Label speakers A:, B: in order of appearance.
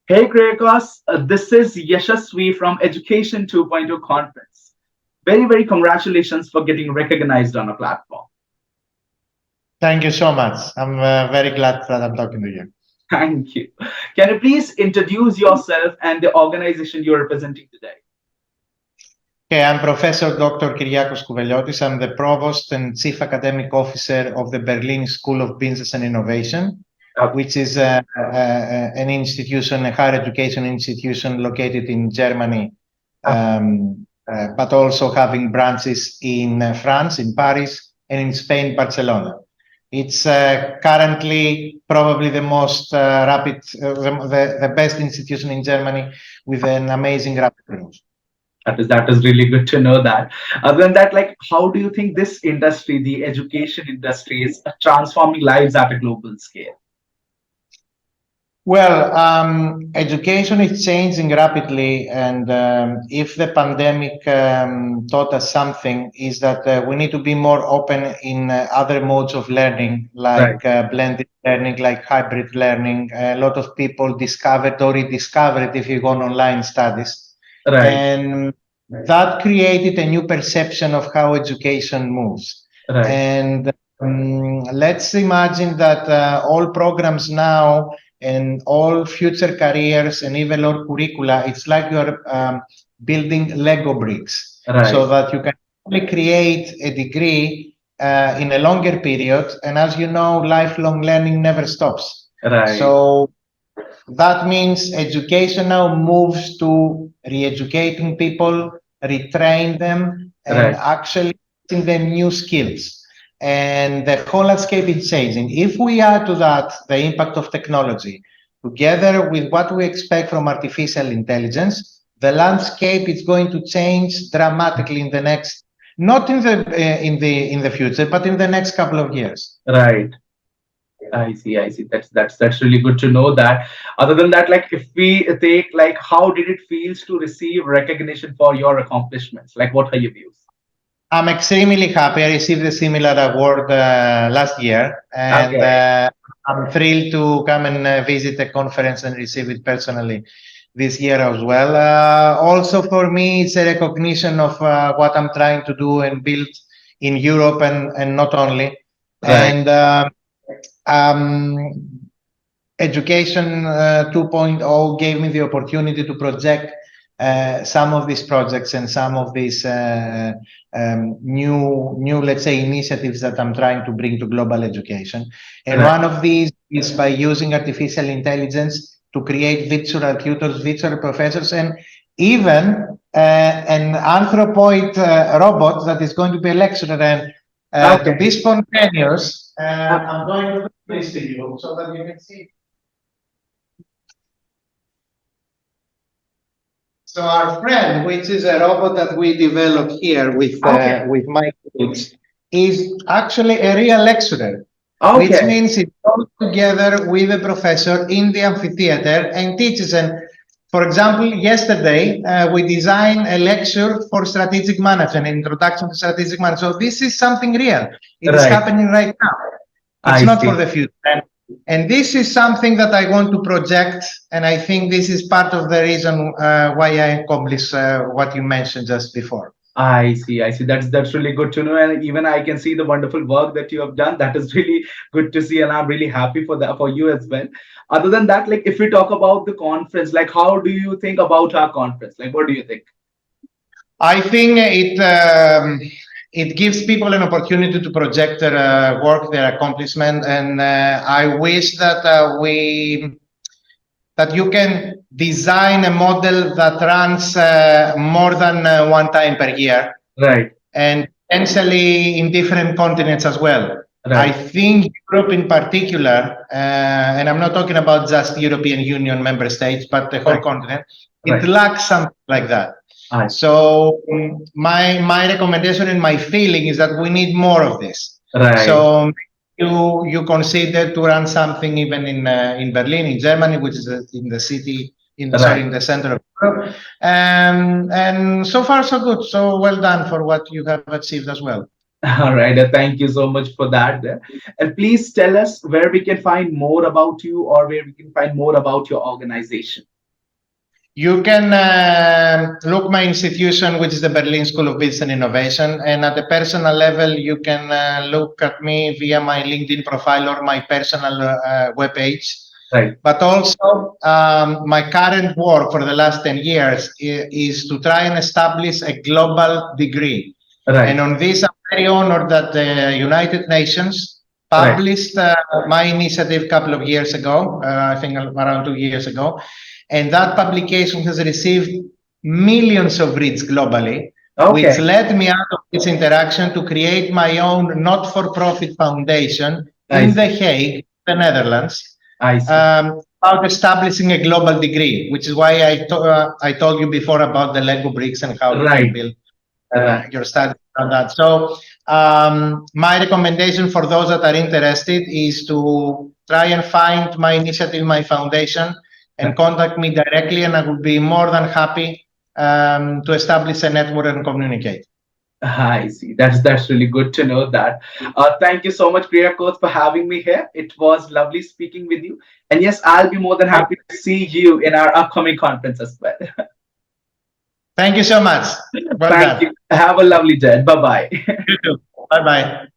A: Hey Kyriakos, this is Yashasvi from Education 2.0 conference. Very congratulations for getting recognized on a platform.
B: Thank you so much. I'm very glad that I'm talking to you.
A: Thank you. Can you please introduce yourself and the organization you're representing today?
B: Okay, I'm Professor Dr. Kyriakos Kouveliotis. I'm the Provost and Chief Academic Officer of the Berlin School of Business and Innovation,
A: Okay.
B: which is an institution, a higher education institution located in Germany, but also having branches in France, in Paris, and in Spain, Barcelona. It's currently probably the most the best institution in Germany with an amazing rapid growth.
A: That is really good to know that. Other than that, like, how do you think this industry, the education industry, is transforming lives at a global scale?
B: Well, education is changing rapidly, and if the pandemic taught us something, is that we need to be more open in other modes of learning,
A: Right,
B: like blended learning, like hybrid learning. A lot of people discovered or rediscovered if you go on online studies,
A: right,
B: and that created a new perception of how education moves.
A: right,
B: And let's imagine that all programs now and all future careers and even all curricula, it's like you're building Lego bricks so
A: right,
B: that you can only create a degree in a longer period. And as you know, lifelong learning never stops.
A: right,
B: So that means education now moves to re-educating people, retrain them, and
A: right.
B: actually teaching them new skills. And the whole landscape is changing. If we add to that the impact of technology, together with what we expect from artificial intelligence, the landscape is going to change dramatically in the next, not in the future, but in the next couple of years.
A: Right. I see, I see. That's really good to know that. Other than that, like if we take like how did it feels to receive recognition for your accomplishments? Like what are your views?
B: I'm extremely happy. I received a similar award last year, and
A: Okay.
B: I'm thrilled to come and visit the conference and receive it personally this year as well. Also, for me, it's a recognition of what I'm trying to do and build in Europe and not only.
A: Right.
B: And um, Education 2.0 gave me the opportunity to project some of these projects and some of these new, let's say, initiatives that I'm trying to bring to global education. And
A: Right.
B: one of these is by using artificial intelligence to create virtual tutors, virtual professors, and even an anthropoid robot that is going to be a lecturer. And to be
A: Okay.
B: spontaneous,
A: Okay.
B: I'm going to do this to you so that you can see. So our friend, which is a robot that we developed here
A: Okay.
B: with my colleagues, is actually a real lecturer, which
A: Okay.
B: means it goes together with a professor in the amphitheater and teaches. And for example, yesterday we designed a lecture for strategic management, an introduction to strategic management. So this is something real. It is
A: Right.
B: happening right now. It's
A: I
B: not for
A: see.
B: the future. And this is something that I want to project. And I think this is part of the reason why I accomplished what you mentioned just before.
A: I see. I see. That's really good to know. And even I can see the wonderful work that you have done. That is really good to see. And I'm really happy for that for you as well. Other than that, like if we talk about the conference, like how do you think about our conference? Like what do you think?
B: I think it gives people an opportunity to project their work, their accomplishment, and I wish that that you can design a model that runs more than one time per year
A: Right.
B: and potentially in different continents as well. I
A: Right.
B: think Europe in particular, and I'm not talking about just European Union member states, but the whole
A: Right.
B: continent, it
A: Right.
B: lacks something like that.
A: I
B: So my recommendation and my feeling is that we need more of this.
A: right.
B: So you consider to run something even in Berlin, in Germany, which is in the city,
A: Right.
B: in the center of Europe. And so far so good. So well done for what you have achieved as well.
A: All right. Thank you so much for that. And please tell us where we can find more about you or where we can find more about your organization.
B: You can look my institution, which is the Berlin School of Business and Innovation. And at the personal level, you can look at me via my LinkedIn profile or my personal webpage.
A: Right.
B: But also, my current work for the last 10 years is to try and establish a global degree.
A: Right.
B: And on this, I'm very honored that the United Nations
A: Right.
B: published my initiative a couple of years ago, I think around 2 years ago. And that publication has received millions of reads globally, which
A: Okay.
B: led me out of this interaction to create my own not-for-profit foundation
A: I
B: in
A: see.
B: The Hague, the Netherlands,
A: I see.
B: about establishing a global degree, which is why I told you before about the Lego bricks and how you
A: Right.
B: can build
A: Right.
B: your studies on that. So my recommendation for those that are interested is to try and find my initiative, my foundation, and contact me directly, and I would be more than happy to establish a network and communicate.
A: I see. That's really good to know that. Thank you so much, Kyriakos, for having me here. It was lovely speaking with you. And yes, I'll be more than happy to see you in our upcoming conference as well.
B: Thank you so much. Well
A: Thank
B: done.
A: you. Have a lovely day. Bye bye.
B: You too. Bye bye.